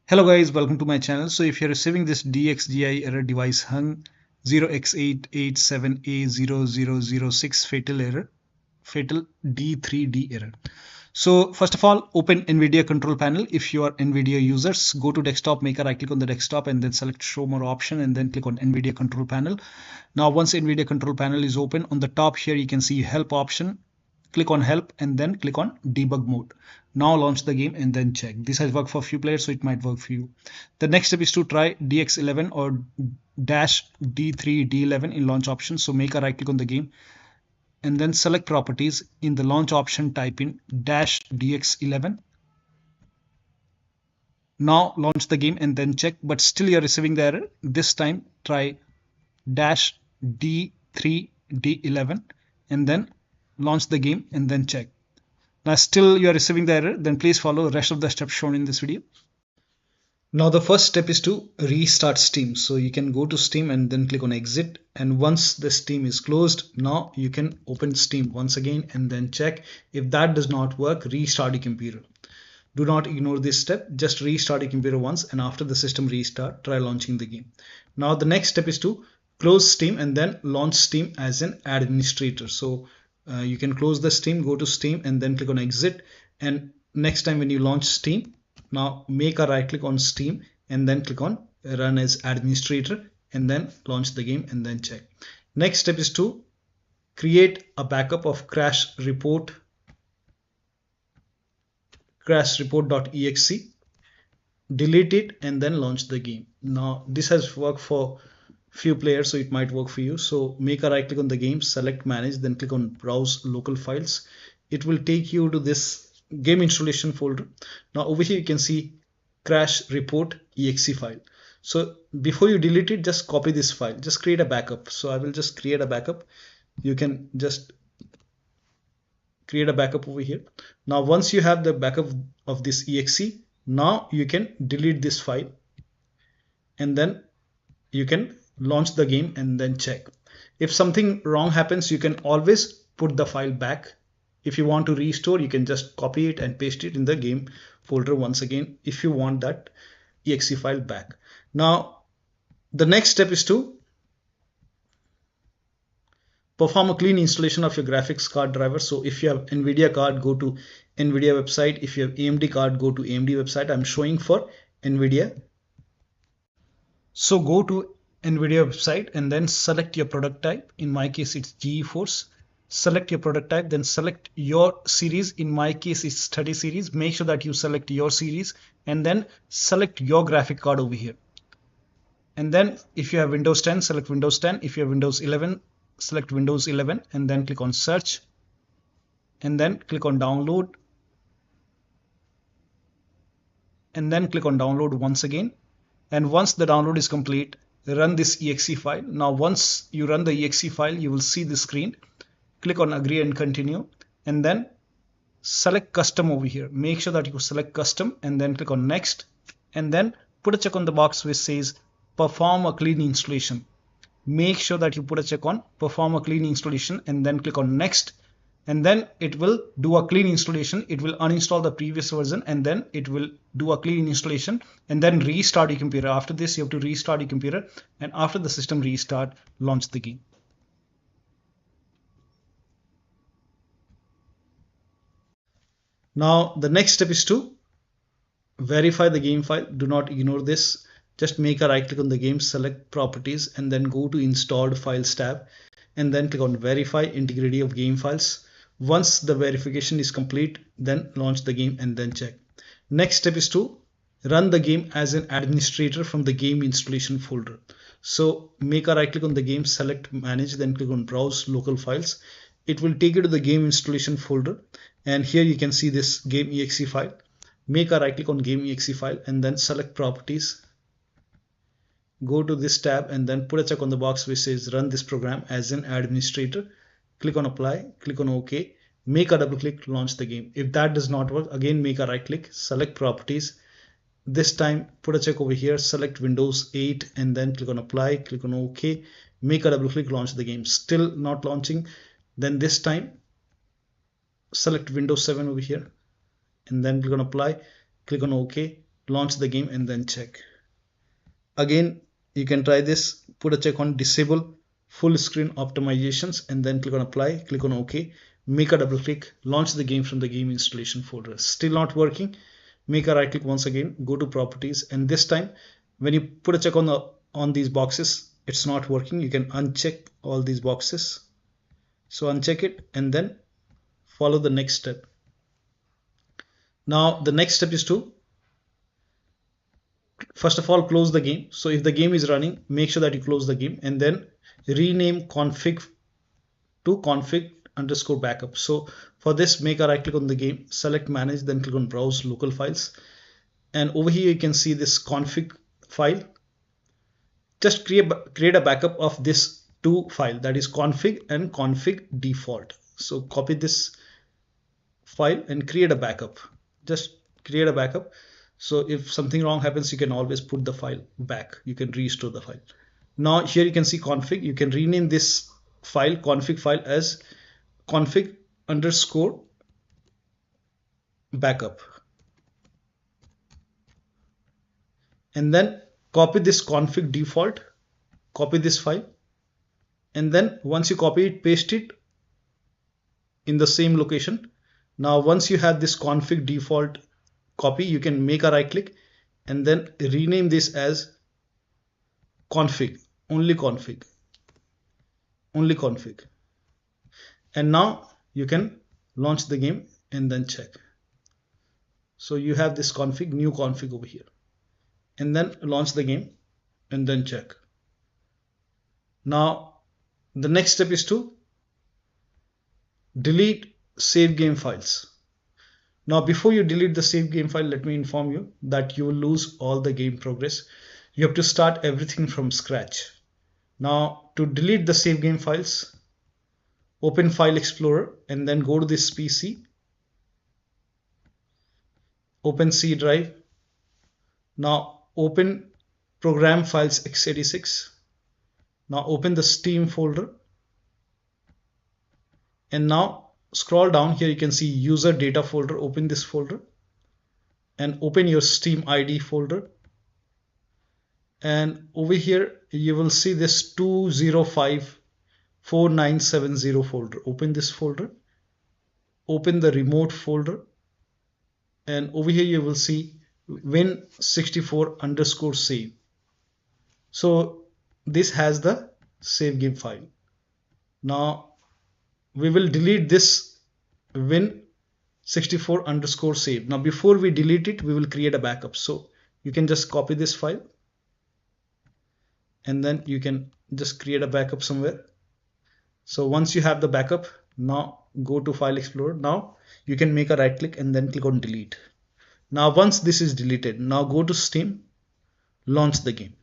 Hello guys, welcome to my channel. So if you're receiving this DXGI error device hung 0x887a0006 fatal error, fatal D3D error. So first of all, open Nvidia Control Panel. If you are Nvidia users, go to desktop, make a right click on the desktop and then select show more option and then click on Nvidia Control Panel. Now once Nvidia Control Panel is open, on the top here you can see help option. Click on help and then click on debug mode. Now launch the game and then check. This has worked for a few players, so it might work for you. The next step is to try DX11 or dash D3D11 in launch option. So make a right click on the game and then select properties. In the launch option, type in dash DX11. Now launch the game and then check, but still you're receiving the error. This time try dash D3D11 and then launch the game and then check. Now still you are receiving the error, then please follow the rest of the steps shown in this video. Now the first step is to restart Steam. So you can go to Steam and then click on exit, and once the Steam is closed, now you can open Steam once again and then check. If that does not work, restart your computer. Do not ignore this step, just restart your computer once, and after the system restart, try launching the game. Now the next step is to close Steam and then launch Steam as an administrator. So you can close the Steam, go to Steam and then click on exit, and next time when you launch Steam, now make a right click on Steam and then click on run as administrator and then launch the game and then check. Next step is to create a backup of Crashreport.exe, delete it and then launch the game. Now this has worked for few players, so it might work for you. So make a right click on the game, select manage, then click on browse local files. It will take you to this game installation folder. Now over here you can see Crashreport.exe file. So before you delete it, just copy this file, just create a backup. So I will just create a backup. You can just create a backup over here. Now once you have the backup of this exe, now you can delete this file and then you can launch the game and then check. If something wrong happens, you can always put the file back. If you want to restore, you can just copy it and paste it in the game folder once again if you want that exe file back. Now the next step is to perform a clean installation of your graphics card driver. So if you have Nvidia card, go to Nvidia website. If you have AMD card, go to AMD website. I'm showing for Nvidia. So go to Nvidia website and then select your product type. In my case, it's GeForce. Select your product type, then select your series. In my case, it's 30 series. Make sure that you select your series and then select your graphic card over here. And then if you have Windows 10, select Windows 10. If you have Windows 11, select Windows 11 and then click on search and then click on download and then click on download once again. And once the download is complete, run this exe file. Now once you run the exe file, you will see the screen. Click on agree and continue and then select custom over here. Make sure that you select custom and then click on next and then put a check on the box which says perform a clean installation. Make sure that you put a check on perform a clean installation and then click on next, and then it will do a clean installation. It will uninstall the previous version and then it will do a clean installation and then restart your computer. After this, you have to restart your computer, and after the system restart, launch the game. Now the next step is to verify the game file. Do not ignore this. Just make a right click on the game, select properties and then go to installed files tab and then click on verify integrity of game files. Once the verification is complete, then launch the game and then check. Next step is to run the game as an administrator from the game installation folder. So make a right click on the game, select manage, then click on browse local files. It will take you to the game installation folder, and here you can see this game exe file. Make a right click on game exe file and then select properties. Go to this tab and then put a check on the box which says run this program as an administrator. Click on apply, click on OK, make a double click, launch the game. If that does not work, again make a right click, select properties. This time put a check over here, select Windows 8 and then click on apply, click on OK, make a double click, launch the game. Still not launching, then this time select Windows 7 over here and then click on apply, click on OK, launch the game and then check. Again, you can try this, put a check on disable full screen optimizations and then click on apply, click on OK, make a double click, launch the game from the game installation folder. Still not working, make a right click once again, go to properties, and this time when you put a check on these boxes, it's not working. You can uncheck all these boxes. So uncheck it and then follow the next step. Now the next step is to first of all close the game. So if the game is running, make sure that you close the game and then rename config to config_backup. So for this, make a right click on the game, select manage, then click on browse local files, and over here you can see this config file. Just create a backup of this two file, that is config and config default. So copy this file and create a backup. Just create a backup. So if something wrong happens, you can always put the file back. You can restore the file. Now here you can see config. You can rename this file, config file, as config_backup. And then copy this config default, copy this file, and then once you copy it, paste it in the same location. Now once you have this config default copy, you can make a right click and then rename this as config, only config. And now you can launch the game and then check. So you have this config, new config over here, and then launch the game and then check. Now the next step is to delete save game files. Now before you delete the save game file, let me inform you that you will lose all the game progress. You have to start everything from scratch. Now to delete the save game files, open File Explorer and then go to this PC, open C drive. Now open program files x86. Now open the Steam folder and now scroll down. Here you can see user data folder. Open this folder and open your Steam ID folder, and over here you will see this 2054970 folder. Open this folder, open the remote folder, and over here you will see win64_save. So this has the save game file. Now we will delete this win64_save. Now before we delete it, we will create a backup. So you can just copy this file and then you can just create a backup somewhere. So once you have the backup, now go to File Explorer. Now you can make a right click and then click on delete. Now once this is deleted, now go to Steam, launch the game.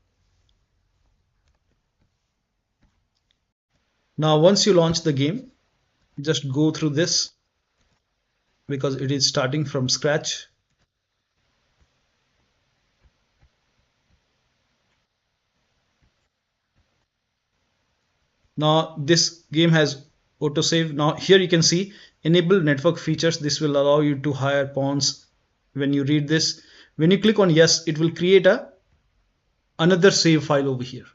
Now once you launch the game, just go through this because it is starting from scratch. Now this game has autosave. Now here you can see enable network features. This will allow you to hire pawns. When you read this, when you click on yes, it will create another save file over here.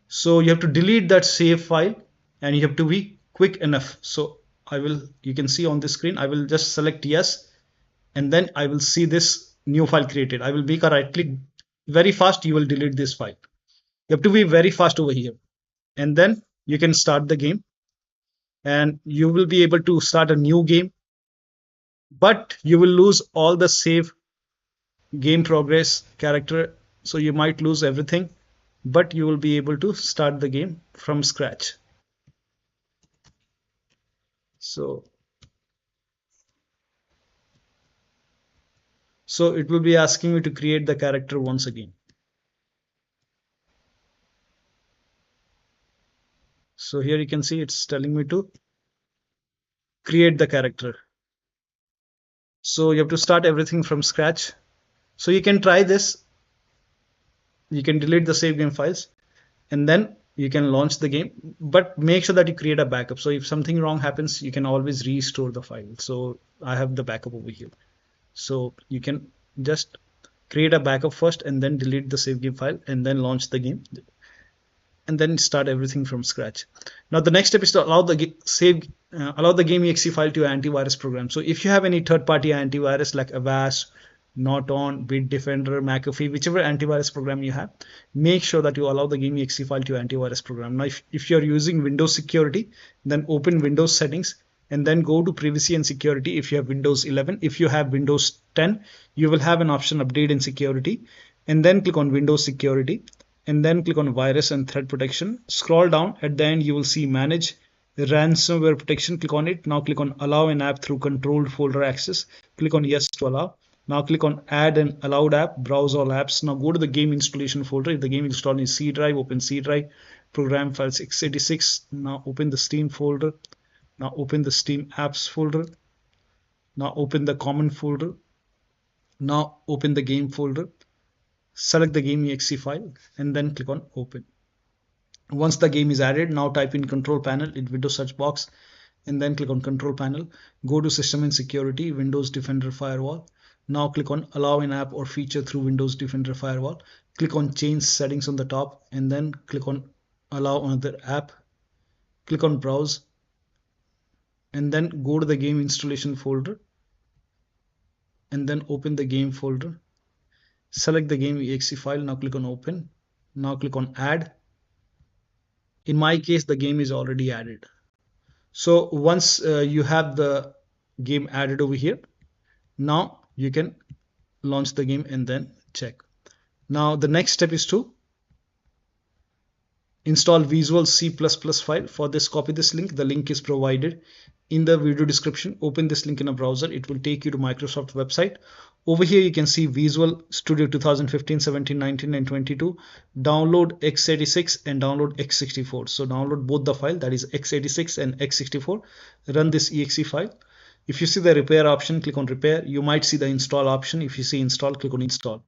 So you have to delete that save file and you have to be quick enough. So you can see on the screen, I will just select yes, and then I will see this new file created. I will make a right click very fast. You will delete this file. You have to be very fast over here, and then you can start the game and you will be able to start a new game, but you will lose all the save game progress character. So you might lose everything, but you will be able to start the game from scratch. So it will be asking me to create the character once again. So here you can see it's telling me to create the character. So you have to start everything from scratch. So you can try this. You can delete the save game files and then you can launch the game, but make sure that you create a backup. So if something wrong happens, you can always restore the file. So I have the backup over here. So you can just create a backup first and then delete the save game file and then launch the game and then start everything from scratch. Now the next step is to allow the game exe file to your antivirus program. So if you have any third-party antivirus like Avast, Norton, Bitdefender, McAfee, whichever antivirus program you have, make sure that you allow the game exe file to your antivirus program. Now if you're using Windows security, then open Windows settings and then go to privacy and security if you have Windows 11. If you have Windows 10, you will have an option update and security, and then click on Windows security and then click on virus and threat protection. Scroll down, at the end you will see manage ransomware protection. Click on it. Now click on allow an app through controlled folder access. Click on yes to allow. Now click on add an allowed app, browse all apps. Now go to the game installation folder. If the game installed in C drive, open C drive, program files x86. Now open the Steam folder. Now open the Steam apps folder. Now open the common folder. Now open the game folder. Select the game exe file and then click on open. Once the game is added, now type in control panel in Windows search box and then click on control panel. Go to system and security, Windows Defender Firewall. Now click on allow an app or feature through Windows Defender Firewall. Click on change settings on the top and then click on allow another app. Click on browse and then go to the game installation folder and then open the game folder. Select the game exe file. Now click on open. Now click on add. In my case, the game is already added. So once you have the game added over here, now you can launch the game and then check. Now the next step is to install Visual C++ file. For this, copy this link. The link is provided in the video description. Open this link in a browser. It will take you to Microsoft website. Over here you can see Visual Studio 2015, 17, 19 and 22. Download x86 and download x64. So download both the file, that is x86 and x64. Run this exe file. If you see the repair option, click on repair. You might see the install option. If you see install, click on install.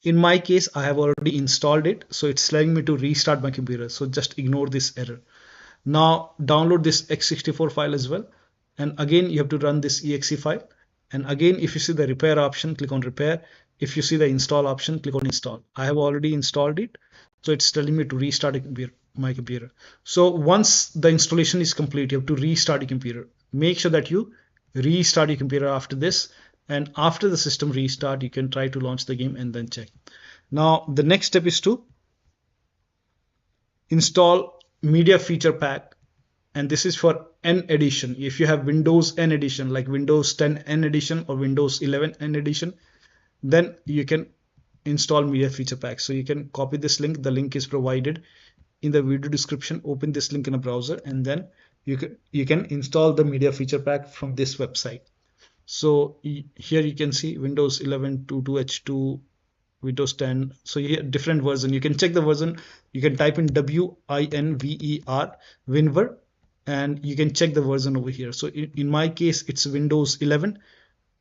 In my case, I have already installed it, so it's telling me to restart my computer. So just ignore this error. Now download this x64 file as well. And again, you have to run this exe file. And again, if you see the repair option, click on repair. If you see the install option, click on install. I have already installed it, so it's telling me to restart my computer. So once the installation is complete, you have to restart your computer. Make sure that you restart your computer after this, and after the system restart, you can try to launch the game and then check. Now the next step is to install Media Feature Pack, and this is for N edition. If you have Windows N edition like Windows 10 N edition or Windows 11 N edition, then you can install Media Feature Pack. So you can copy this link. The link is provided in the video description. Open this link in a browser and then you can install the Media Feature Pack from this website. So here you can see Windows 11 22H2, Windows 10. So here different version. You can check the version. You can type in WINVER WinVer and you can check the version over here. So in my case, it's Windows 11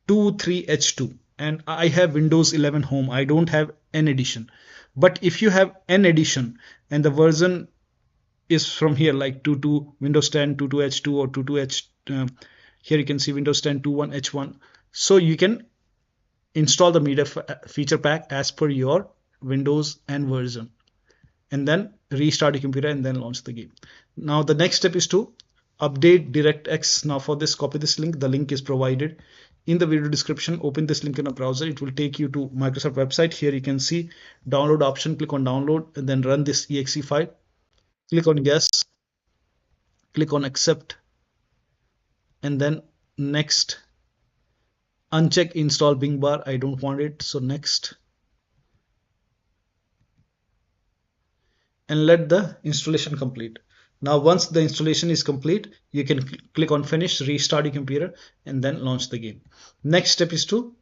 23H2 and I have Windows 11 Home. I don't have N edition. But if you have N edition and the version is from here like 22 Windows 10 22H2 or 22H, here you can see Windows 10 21H1. So you can install the Media Feature Pack as per your Windows N version and then restart your computer and then launch the game. Now the next step is to update DirectX. Now for this, copy this link. The link is provided in the video description. Open this link in a browser. It will take you to Microsoft website. Here you can see download option. Click on download and then run this exe file. Click on yes. Click on accept and then next. Uncheck install Bing bar. I don't want it, so next. And let the installation complete. Now once the installation is complete, you can click on finish, restart your computer and then launch the game. Next step is to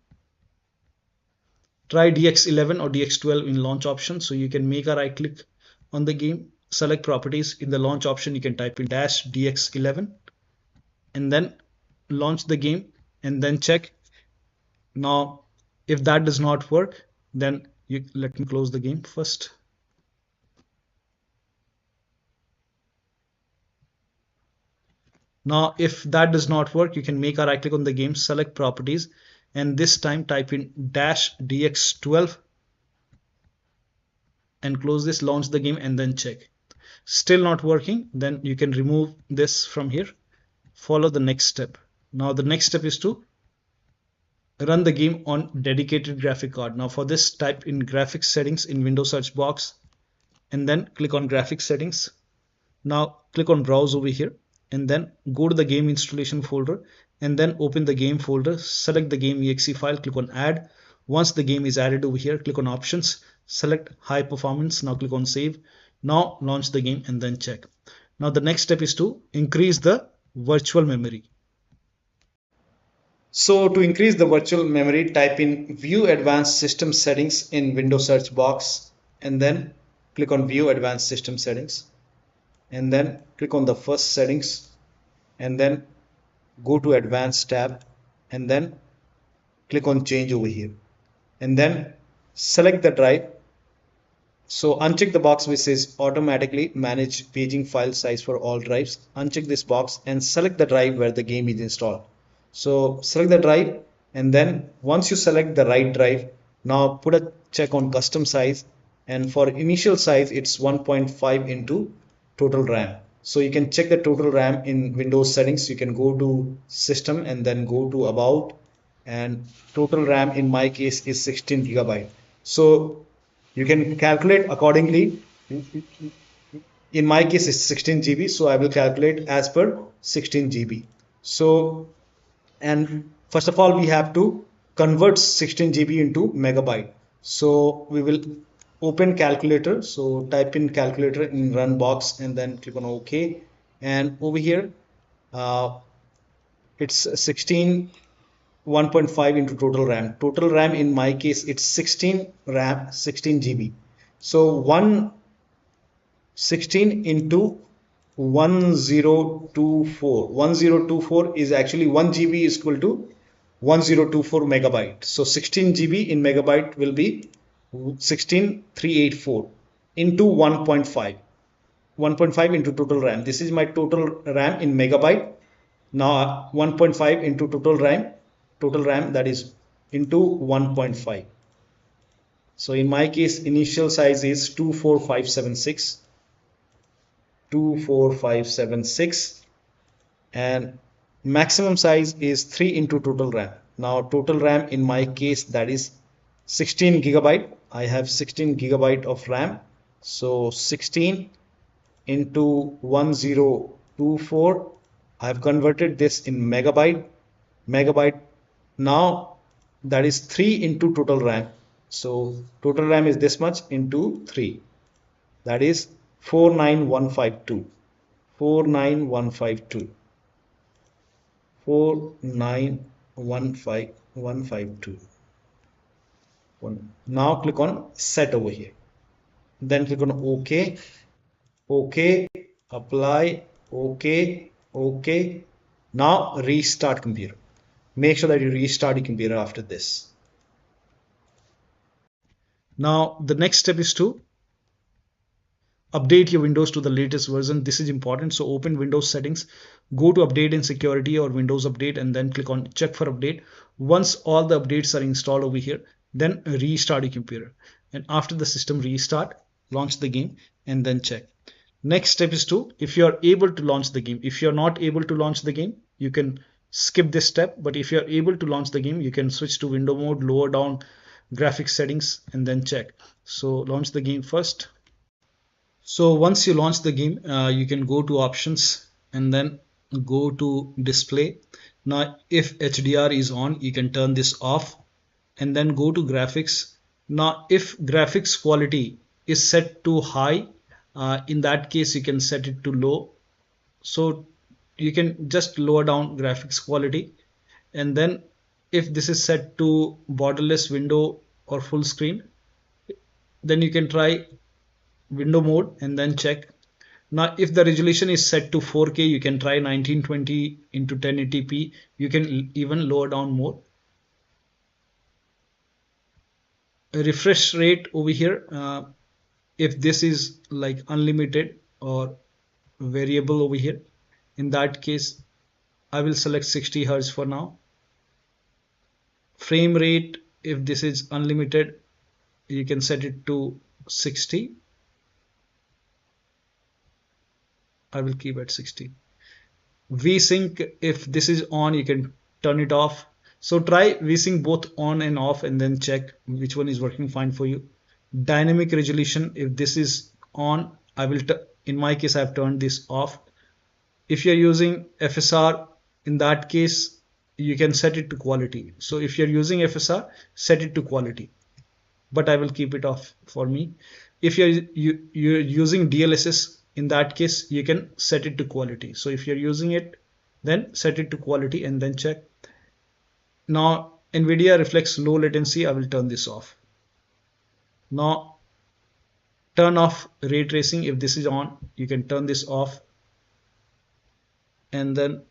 try DX11 or DX12 in launch option. So you can make a right click on the game, select properties. In the launch option, you can type in -DX11 and then launch the game and then check. Now if that does not work, then let me close the game first. Now if that does not work, you can make a right click on the game, select properties and this time type in -dx12 and close this, launch the game and then check. Still not working, then you can remove this from here. Follow the next step. Now the next step is to run the game on dedicated graphic card. Now for this, type in graphics settings in Windows search box and then click on graphics settings. Now click on browse over here and then go to the game installation folder and then open the game folder, select the game exe file, click on add. Once the game is added over here, click on options, select high performance. Now click on save. Now launch the game and then check. Now the next step is to increase the virtual memory. So to increase the virtual memory, type in view advanced system settings in Windows search box and then click on view advanced system settings and then click on the first settings and then go to advanced tab and then click on change over here and then select the drive. So uncheck the box which says automatically manage paging file size for all drives. Uncheck this box and select the drive where the game is installed. So select the drive and then once you select the right drive, now put a check on custom size, and for initial size it's 1.5 into total RAM. So you can check the total RAM in Windows settings. You can go to system and then go to about, and total RAM in my case is 16 GB. So you can calculate accordingly. In my case it's 16 GB, so I will calculate as per 16 GB. So, and first of all we have to convert 16 GB into megabyte. So we will open calculator. So type in calculator in run box and then click on OK, and over here it's 16 1.5 into total RAM. Total RAM in my case it's 16 RAM 16 GB. So 116 into 1024 is actually 1 GB is equal to 1024 megabyte. So 16 GB in megabyte will be 16384 into 1.5 into total RAM. This is my total RAM in megabyte. Now 1.5 into total RAM, that is into 1.5. So in my case initial size is 24576 and maximum size is 3 into total RAM. Now total RAM in my case that is 16 GB. I have 16 GB of RAM. So 16 into 1024, I have converted this in megabyte. Now that is 3 into total RAM. So total RAM is this much into 3, that is 49152. 4915152. Now click on set over here, then click on OK, apply, OK. Now restart computer. Make sure that you restart your computer after this. Now the next step is to update your Windows to the latest version. This is important. So open Windows settings, go to update and security or Windows update and then click on check for update. Once all the updates are installed over here, then restart your computer, and after the system restart, launch the game and then check. Next step is to, if you are able to launch the game, if you're not able to launch the game, you can skip this step, but if you're able to launch the game, you can switch to window mode, lower down graphics settings and then check. So launch the game first. So once you launch the game, you can go to options and then go to display. Now if HDR is on, you can turn this off and then go to graphics. Now if graphics quality is set to high, in that case you can set it to low. So you can just lower down graphics quality, and then if this is set to borderless window or full screen, then you can try window mode and then check. Now if the resolution is set to 4K, you can try 1920 into 1080p. You can even lower down more. A refresh rate over here, if this is like unlimited or variable over here, in that case I will select 60 Hz for now. Frame rate, if this is unlimited, you can set it to 60. I will keep at 60. VSync, if this is on, you can turn it off. So try VSync both on and off and then check which one is working fine for you. Dynamic resolution, if this is on, in my case I have turned this off. If you're using FSR, in that case you can set it to quality. So if you're using FSR, set it to quality, but I will keep it off for me. If you're using DLSS, in that case you can set it to quality. So if you're using it, then set it to quality and then check. Now Nvidia reflects low latency, I will turn this off. Now turn off ray tracing, if this is on, you can turn this off. And then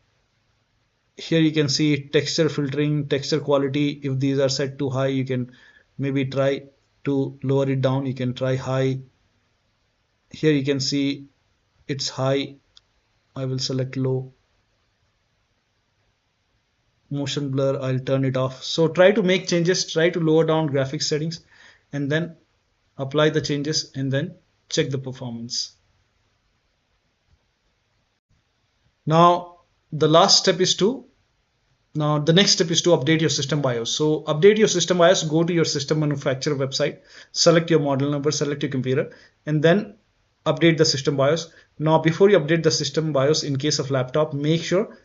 here you can see texture filtering, texture quality. If these are set too high, you can maybe try to lower it down. You can try high. Here you can see it's high. I will select low. Motion blur, I'll turn it off. So try to make changes, try to lower down graphics settings and then apply the changes and then check the performance. Now the next step is to update your system BIOS. So update your system BIOS, go to your system manufacturer website, select your model number, select your computer, and then update the system BIOS. Now before you update the system BIOS, in case of laptop, make sure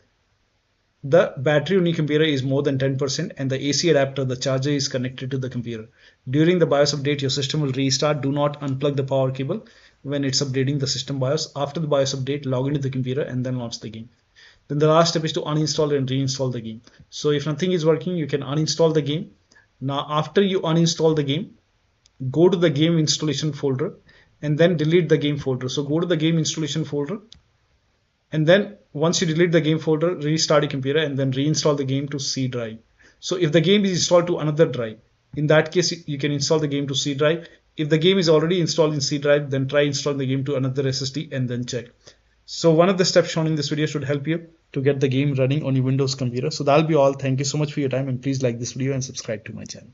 the battery on your computer is more than 10% and the AC adapter, the charger, is connected to the computer. During the BIOS update, your system will restart. Do not unplug the power cable when it's updating the system BIOS. After the BIOS update, log into the computer and then launch the game. Then the last step is to uninstall and reinstall the game. So if nothing is working, you can uninstall the game. Now after you uninstall the game, go to the game installation folder and then delete the game folder. So go to the game installation folder, and then once you delete the game folder, restart your computer and then reinstall the game to C drive. So if the game is installed to another drive, in that case you can install the game to C drive. If the game is already installed in C drive, then try installing the game to another SSD and then check. So one of the steps shown in this video should help you to get the game running on your Windows computer. So that'll be all. Thank you so much for your time, and please like this video and subscribe to my channel.